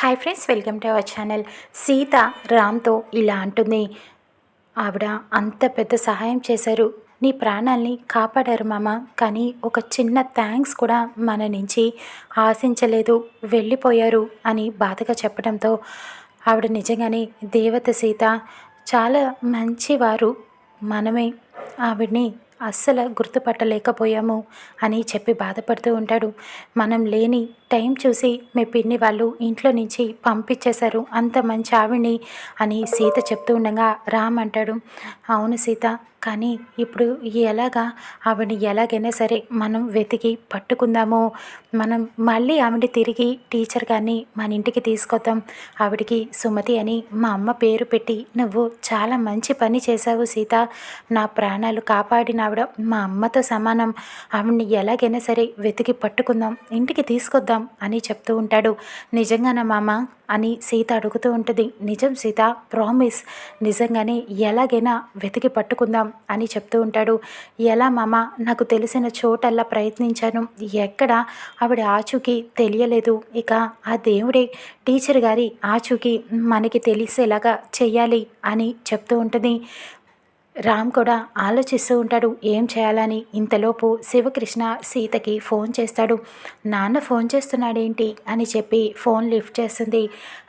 Hi friends, welcome to our channel. Sita రామ్తో ఇలా అంటుంది. ఆవిడ అంత పెద్ద సహాయం చేశారు, నీ ప్రాణాల్ని కాపాడారు మామ, కానీ ఒక చిన్న థ్యాంక్స్ కూడా మన నుంచి ఆశించలేదు, వెళ్ళిపోయారు అని బాధగా చెప్పడంతో ఆవిడ నిజంగానే దేవత సీత, చాలా మంచివారు, మనమే ఆవిడ్ని అస్సలు గుర్తుపట్టలేకపోయాము అని చెప్పి బాధపడుతూ ఉంటాడు. మనం లేని టైం చూసి మీ పిన్ని వాళ్ళు ఇంట్లో నుంచి పంపించేశారు, అంత మంచి ఆవిడ్ని అని సీత చెప్తూ ఉండగా రామ్ అంటాడు, అవును సీత, కానీ ఇప్పుడు ఎలాగా, ఆవిడని ఎలాగైనా సరే మనం వెతికి పట్టుకుందాము, మనం మళ్ళీ ఆవిడ తిరిగి టీచర్ గారిని మన ఇంటికి తీసుకొద్దాం, ఆవిడికి సుమతి అని మా అమ్మ పేరు పెట్టి నువ్వు చాలా మంచి పని చేశావు సీత, నా ప్రాణాలు కాపాడిన ఆవిడ మా అమ్మతో సమానం, ఆవిడ్ని ఎలాగైనా సరే వెతికి పట్టుకుందాం, ఇంటికి తీసుకొద్దాం అని చెప్తూ ఉంటాడు. నిజంగానా మామ అని సీత అడుగుతూ ఉంటుంది. నిజం సీత, ప్రామిస్, నిజంగానే ఎలాగైనా వెతికి పట్టుకుందాం అని చెప్తూ ఉంటాడు. ఎలా మామ, నాకు తెలిసిన చోటల్లా ప్రయత్నించాను, ఎక్కడ ఆవిడ ఆచూకీ తెలియలేదు, ఇక ఆ దేవుడే టీచర్ గారి ఆచూకీ మనకి తెలిసేలాగా చెయ్యాలి అని చెప్తూ ఉంటుంది. రామ్ కూడా ఆలోచిస్తూ ఉంటాడు ఏం చేయాలని. ఇంతలోపు శివకృష్ణ సీతకి ఫోన్ చేస్తాడు. నాన్న ఫోన్ చేస్తున్నాడేంటి అని చెప్పి ఫోన్ లిఫ్ట్ చేస్తుంది.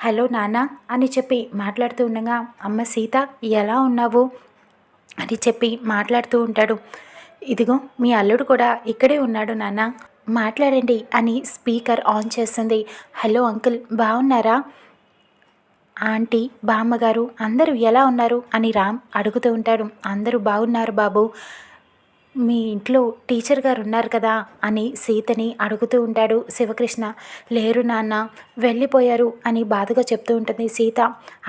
హలో నాన్న అని చెప్పి మాట్లాడుతూ ఉండగా, అమ్మ సీత ఎలా ఉన్నావు అని చెప్పి మాట్లాడుతూ ఉంటాడు. ఇదిగో మీ అల్లుడు కూడా ఇక్కడే ఉన్నాడు నాన్న, మాట్లాడండి అని స్పీకర్ ఆన్ చేస్తుంది. హలో అంకుల్, బాగున్నారా? ఆంటీ, బామ్మగారు అందరూ ఎలా ఉన్నారు అని రామ్ అడుగుతూ ఉంటాడు. అందరూ బాగున్నారు బాబు, మీ ఇంట్లో టీచర్ గారు ఉన్నారు కదా అని సీతని అడుగుతూ ఉంటాడు శివకృష్ణ. లేరు నాన్న, వెళ్ళిపోయారు అని బాధగా చెప్తూ ఉంటుంది సీత.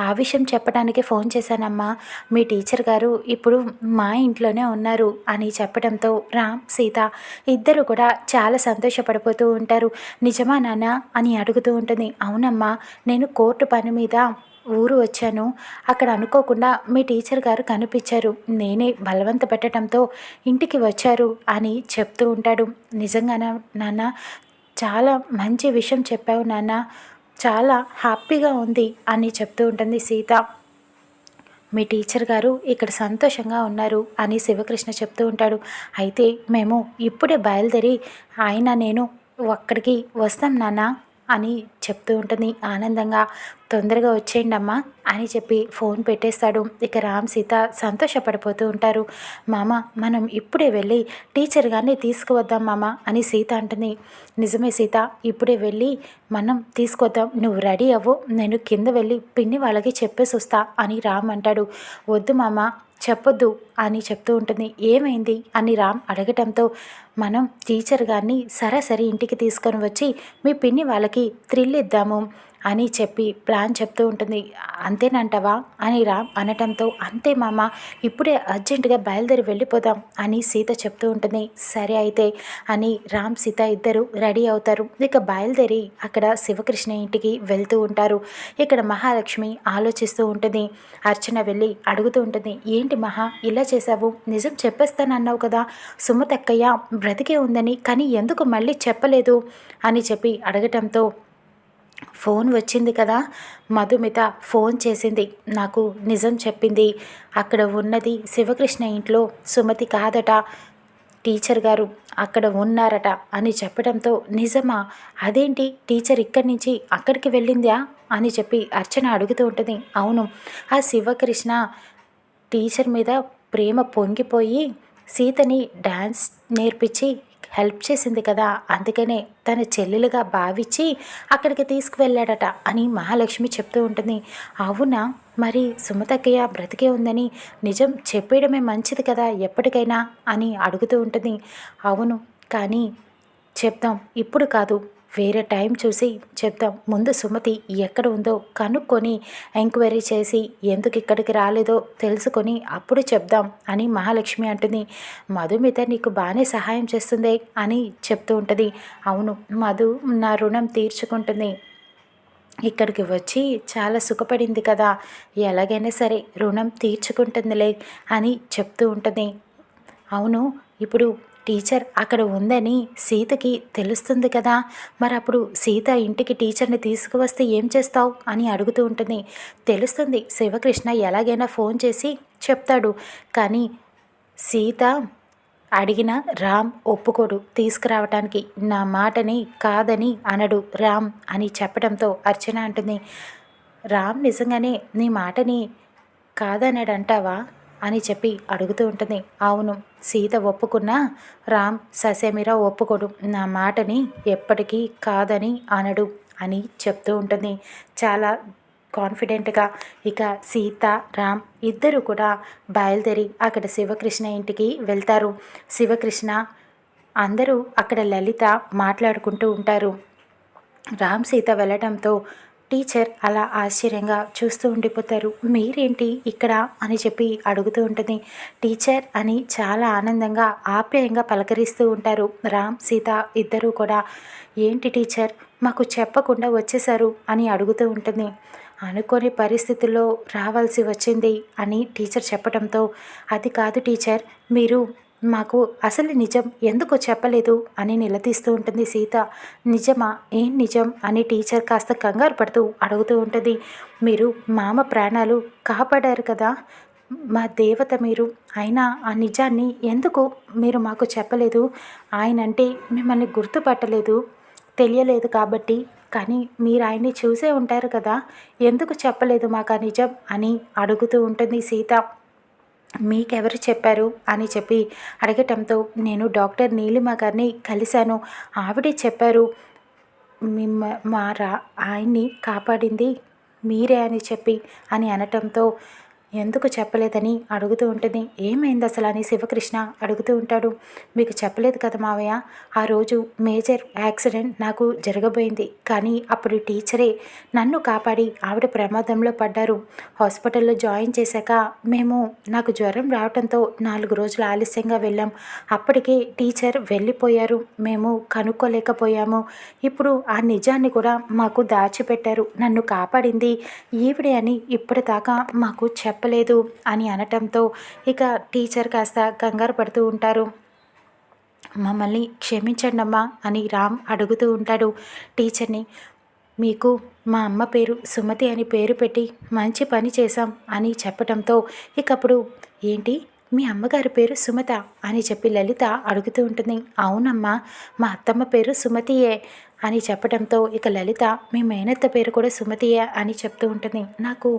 ఆ విషయం చెప్పడానికి ఫోన్ చేశానమ్మా, మీ టీచర్ గారు ఇప్పుడు మా ఇంట్లోనే ఉన్నారు అని చెప్పడంతో రామ్ సీత ఇద్దరు కూడా చాలా సంతోషపడిపోతూ ఉంటారు. నిజమా నాన్న అని అడుగుతూ ఉంటుంది. అవునమ్మా, నేను కోర్టు పని మీద ఊరు వచ్చాను, అక్కడ అనుకోకుండా మీ టీచర్ గారు కనిపించారు, నేనే బలవంత పెట్టడంతో ఇంటికి వచ్చారు అని చెప్తూ ఉంటాడు. నిజంగానా నాన్న, చాలా మంచి విషయం చెప్పావు నాన్న, చాలా హ్యాపీగా ఉంది అని చెప్తూ ఉంటుంది సీత. మీ టీచర్ గారు ఇక్కడ సంతోషంగా ఉన్నారు అని శివకృష్ణ చెప్తూ ఉంటాడు. అయితే మేము ఇప్పుడే బయలుదేరి నేను అక్కడికి వస్తాం నాన్న అని చెప్తూ ఉంటుంది ఆనందంగా. తొందరగా వచ్చేయండి అమ్మా అని చెప్పి ఫోన్ పెట్టేస్తాడు. ఇక రామ్ సీత సంతోషపడిపోతూ ఉంటారు. మామ, మనం ఇప్పుడే వెళ్ళి టీచర్ గారిని తీసుకువద్దాం మామ అని సీత అంటుంది. నిజమే సీత, ఇప్పుడే వెళ్ళి మనం తీసుకొద్దాం, నువ్వు రెడీ అవ్వు, నేను కింద వెళ్ళి పిన్ని వాళ్ళకి చెప్పేసి వస్తా అని రామ్ అంటాడు. వద్దు మామ, చెప్పొద్దు అని చెప్తూ ఉంటుంది. ఏమైంది అని రామ్ అడగటంతో, మనం టీచర్ గారిని సరాసరి ఇంటికి తీసుకొని వచ్చి మీ పిన్ని వాళ్ళకి థ్రిల్ ఇద్దాము అని చెప్పి ప్లాన్ చెప్తూ ఉంటుంది. అంతేనంటావా అని రామ్ అనటంతో, అంతే మామ, ఇప్పుడే అర్జెంటుగా బయలుదేరి వెళ్ళిపోదాం అని సీత చెప్తూ ఉంటుంది. సరే అయితే అని రామ్ సీత ఇద్దరు రెడీ అవుతారు. ఇక బయలుదేరి అక్కడ శివకృష్ణ ఇంటికి వెళ్తూ ఉంటారు. ఇక్కడ మహాలక్ష్మి ఆలోచిస్తూ ఉంటుంది. అర్చన వెళ్ళి అడుగుతూ ఉంటుంది, ఏంటి మహా ఇలా చేశావు, నిజం చెప్పేస్తానన్నావు కదా, సుమతక్కయ్య బ్రతికే ఉందని, కానీ ఎందుకు మళ్ళీ చెప్పలేదు అని చెప్పి అడగటంతో, ఫోన్ వచ్చింది కదా, మధుమిత ఫోన్ చేసింది, నాకు నిజం చెప్పింది, అక్కడ ఉన్నది శివకృష్ణ ఇంట్లో సుమతి కాదట, టీచర్ గారు అక్కడ ఉన్నారట అని చెప్పడంతో, నిజమా, అదేంటి టీచర్ ఇక్కడి నుంచి అక్కడికి వెళ్ళిందా అని చెప్పి అర్చన అడుగుతూ ఉంటుంది. అవును, ఆ శివకృష్ణ టీచర్ మీద ప్రేమ పొంగిపోయి సీతని డ్యాన్స్ నేర్పించి హెల్ప్ చేసింది కదా, అందుకనే తన చెల్లెలుగా భావించి అక్కడికి తీసుకువెళ్ళాడట అని మహాలక్ష్మి చెప్తూ ఉంటుంది. అవునా, మరి సుమతక్కయ్య బ్రతికే ఉందని నిజం చెప్పేయడమే మంచిది కదా ఎప్పటికైనా అని అడుగుతూ ఉంటుంది. అవును, కానీ చెప్దాం, ఇప్పుడు కాదు, వేరే టైం చూసి చెప్దాం, ముందు సుమతి ఎక్కడ ఉందో కనుక్కొని ఎంక్వైరీ చేసి ఎందుకు ఇక్కడికి రాలేదో తెలుసుకొని అప్పుడు చెప్దాం అని మహాలక్ష్మి అంటుంది. మధుమిత నీకు బాగానే సహాయం చేస్తుంది అని చెప్తూ ఉంటుంది. అవును, మధు నా రుణం తీర్చుకుంటుంది, ఇక్కడికి వచ్చి చాలా సుఖపడింది కదా, ఎలాగైనా సరే రుణం తీర్చుకుంటుందిలే అని చెప్తూ ఉంటుంది. అవును, ఇప్పుడు టీచర్ అక్కడ ఉందని సీతకి తెలుస్తుంది కదా, మరి అప్పుడు సీత ఇంటికి టీచర్ని తీసుకువస్తే ఏం చేస్తావు అని అడుగుతూ ఉంటుంది. తెలుస్తుంది, శివకృష్ణ ఎలాగైనా ఫోన్ చేసి చెప్తాడు, కానీ సీత అడిగిన రామ్ ఒప్పుకోడు తీసుకురావటానికి, నా మాటని కాదని అనడు రామ్ అని చెప్పడంతో అర్చన అంటుంది, రామ్ నిజంగానే నీ మాటని కాదన్నాడంటావా అని చెప్పి అడుగుతూ ఉంటుంది. అవును, సీత ఒప్పుకున్నా రామ్ ససేమిరా ఒప్పుకోడు, నా మాటని ఎప్పటికీ కాదని అనడు అని చెప్తూ ఉంటుంది చాలా కాన్ఫిడెంట్గా. ఇక సీత రామ్ ఇద్దరు కూడా బయలుదేరి అక్కడ శివకృష్ణ ఇంటికి వెళ్తారు. శివకృష్ణ అందరూ అక్కడ లలిత మాట్లాడుకుంటూ ఉంటారు. రామ్ సీత వెళ్ళడంతో టీచర్ అలా ఆశ్చర్యంగా చూస్తూ ఉండిపోతారు. మీరేంటి ఇక్కడ అని చెప్పి అడుగుతూ ఉంటుంది. టీచర్ అని చాలా ఆనందంగా ఆప్యాయంగా పలకరిస్తూ ఉంటారు రామ్ సీత ఇద్దరూ కూడా. ఏంటి టీచర్ మాకు చెప్పకుండా వచ్చేశారు అని అడుగుతూ ఉంటుంది. అనుకోని పరిస్థితుల్లో రావాల్సి వచ్చింది అని టీచర్ చెప్పడంతో, అది కాదు టీచర్, మీరు మాకు అసలు నిజం ఎందుకు చెప్పలేదు అని నిలదీస్తూ ఉంటుంది సీత. నిజమా, ఏం నిజం అని టీచర్ కాస్త కంగారు పడుతూ అడుగుతూ ఉంటుంది. మీరు మామ ప్రాణాలు కాపాడారు కదా, మా దేవత మీరు, అయినా ఆ నిజాన్ని ఎందుకు మీరు మాకు చెప్పలేదు? ఆయనంటే మిమ్మల్ని గుర్తుపట్టలేదు, తెలియలేదు కాబట్టి, కానీ మీరు ఆయన్ని చూసే ఉంటారు కదా, ఎందుకు చెప్పలేదు మాకు ఆ నిజం అని అడుగుతూ ఉంటుంది సీత. మీకెవరు చెప్పారు అని చెప్పి అడగటంతో, నేను డాక్టర్ నీలిమ గారిని కలిశాను, ఆవిడే చెప్పారు ఆయన్ని కాపాడింది మీరే అని చెప్పి అని అనటంతో, ఎందుకు చెప్పలేదని అడుగుతూ ఉంటుంది. ఏమైంది అసలు అని శివకృష్ణ అడుగుతూ ఉంటాడు. మీకు చెప్పలేదు కదా మావయ్య, ఆ రోజు మేజర్ యాక్సిడెంట్ నాకు జరగబోయింది, కానీ అప్పుడు టీచరే నన్ను కాపాడి ఆవిడ ప్రమాదంలో పడ్డారు. హాస్పిటల్లో జాయిన్ చేశాక నాకు జ్వరం రావడంతో 4 రోజులు ఆలస్యంగా వెళ్ళాం. అప్పటికే టీచర్ వెళ్ళిపోయారు, మేము కనుక్కోలేకపోయాము. ఇప్పుడు ఆ నిజాన్ని కూడా మాకు దాచిపెట్టారు, నన్ను కాపాడింది ఈవిడే అని ఇప్పటిదాకా మాకు చెప్పలేదు అని అనటంతో ఇక టీచర్ కాస్త కంగారు పడుతూ ఉంటారు. మమ్మల్ని క్షమించండమ్మా అని రామ్ అడుగుతూ ఉంటాడు టీచర్ని. మీకు మా అమ్మ పేరు సుమతి అని పేరు పెట్టి మంచి పని చేశాం అని చెప్పటంతో, ఇకప్పుడు ఏంటి మీ అమ్మగారి పేరు సుమత అని చెప్పి లలిత అడుగుతూ ఉంటుంది. అవునమ్మా, మా అత్తమ్మ పేరు సుమతియే అని చెప్పడంతో ఇక లలిత మీ మేనత్త పేరు కూడా సుమతియే అని చెప్తూ ఉంటుంది. నాకు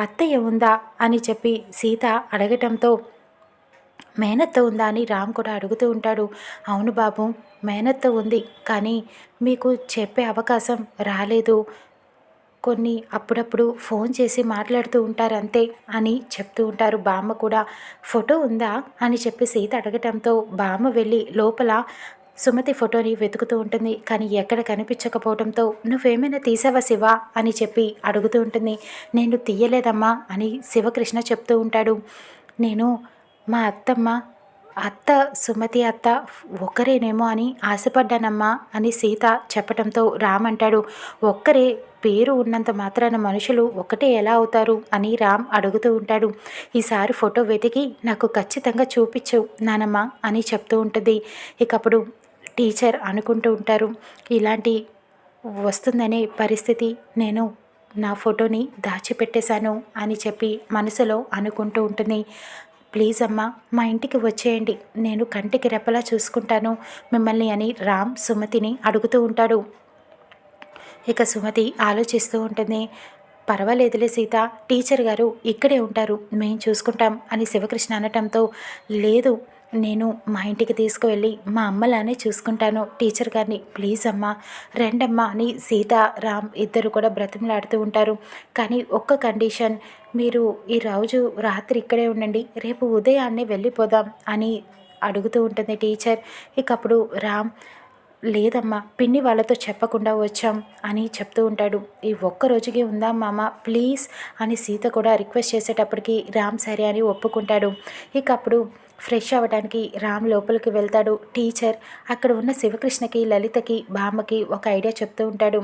అత్తయ్య ఉందా అని చెప్పి సీత అడగటంతో, మేనత్త ఉందా అని రామ్ కూడా అడుగుతూ ఉంటాడు. అవును బాబు, మేనత్త ఉంది, కానీ మీకు చెప్పే అవకాశం రాలేదు, కొన్ని అప్పుడప్పుడు ఫోన్ చేసి మాట్లాడుతూ ఉంటారు అంతే అని చెప్తూ ఉంటారు. బామ్మ కూడా ఫోటో ఉందా అని చెప్పి సీత అడగటంతో బామ్మ వెళ్ళి లోపల సుమతి ఫోటోని వెతుకుతూ ఉంటుంది, కానీ ఎక్కడ కనిపించకపోవడంతో, నువ్వేమైనా తీసావా శివ అని చెప్పి అడుగుతూ ఉంటుంది. నేను తీయలేదమ్మా అని శివకృష్ణ చెప్తూ ఉంటాడు. నేను మా అత్త సుమతి అత్త ఒక్కరేనేమో అని ఆశపడ్డానమ్మా అని సీత చెప్పడంతో రామ్ అంటాడు, ఒక్కరే పేరు ఉన్నంత మాత్రాన మనుషులు ఒకటే ఎలా అవుతారు అని రామ్ అడుగుతూ ఉంటాడు. ఈసారి ఫోటో వెతికి నాకు ఖచ్చితంగా చూపించు నానమ్మ అని చెప్తూ ఉంటుంది. ఇకప్పుడు టీచర్ అనుకుంటూ ఉంటారు, ఇలాంటి వస్తుందనే పరిస్థితి నేను నా ఫోటోని దాచిపెట్టేశాను అని చెప్పి మనసులో అనుకుంటూ ఉంటుంది. ప్లీజ్ అమ్మా, మా ఇంటికి వచ్చేయండి, నేను కంటికి రెప్పలా చూసుకుంటాను మిమ్మల్ని అని రామ్ సుమతిని అడుగుతూ ఉంటాడు. ఇక సుమతి ఆలోచిస్తూ ఉంటుంది. పర్వాలేదులే సీత, టీచర్ గారు ఇక్కడే ఉంటారు, మేము చూసుకుంటాం అని శివకృష్ణ అనటంతో, లేదు నేను మా ఇంటికి తీసుకువెళ్ళి మా అమ్మలానే చూసుకుంటాను టీచర్ గారిని, ప్లీజ్ అమ్మా రెండమ్మా అని సీత రామ్ ఇద్దరు కూడా బ్రతిమలాడుతూ ఉంటారు. కానీ ఒక్క కండిషన్, మీరు ఈ రోజు రాత్రి ఇక్కడే ఉండండి, రేపు ఉదయాన్నే వెళ్ళిపోదాం అని అడుగుతూ ఉంటుంది టీచర్. ఇకప్పుడు రామ్, లేదమ్మా పిన్ని వాళ్ళతో చెప్పకుండా వచ్చాం అని చెప్తూ ఉంటాడు. ఈ ఒక్క రోజుకి ఉందా మామ ప్లీజ్ అని సీత కూడా రిక్వెస్ట్ చేసేటప్పటికి రామ్ సరే అని ఒప్పుకుంటాడు. ఇక అప్పుడు ఫ్రెష్ అవ్వడానికి రామ్ లోపలికి వెళ్తాడు. టీచర్ అక్కడ ఉన్న శివకృష్ణకి లలితకి బామ్మకి ఒక ఐడియా చెప్తూ ఉంటాడు.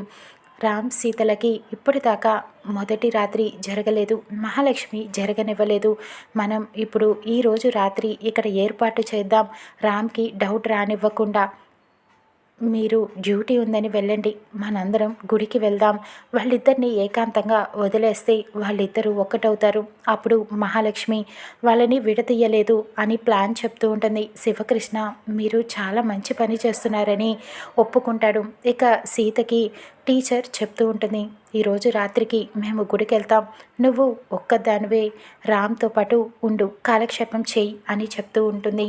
రామ్ సీతలకి ఇప్పటిదాకా మొదటి రాత్రి జరగలేదు, మహాలక్ష్మి జరగనివ్వలేదు. మనం ఇప్పుడు ఈరోజు రాత్రి ఇక్కడ ఏర్పాటు చేద్దాం, రామ్కి డౌట్ రానివ్వకుండా. మీరు డ్యూటీ ఉందని వెళ్ళండి, మనందరం గుడికి వెళ్దాం. వాళ్ళిద్దరిని ఏకాంతంగా వదిలేస్తే వాళ్ళిద్దరూ ఒక్కటవుతారు. అప్పుడు మహాలక్ష్మి వాళ్ళని విడతీయలేదు అని ప్లాన్ చెప్తూ ఉంటుంది. శివకృష్ణ మీరు చాలా మంచి పని చేస్తున్నారని ఒప్పుకుంటాడు. ఇక సీతకి టీచర్ చెప్తూ ఉంటుంది, ఈరోజు రాత్రికి మేము గుడికి వెళ్తాం, నువ్వు ఒక్కదానివే రామ్తో పాటు ఉండు, కాలక్షేపం చెయ్యి అని చెప్తూ ఉంటుంది.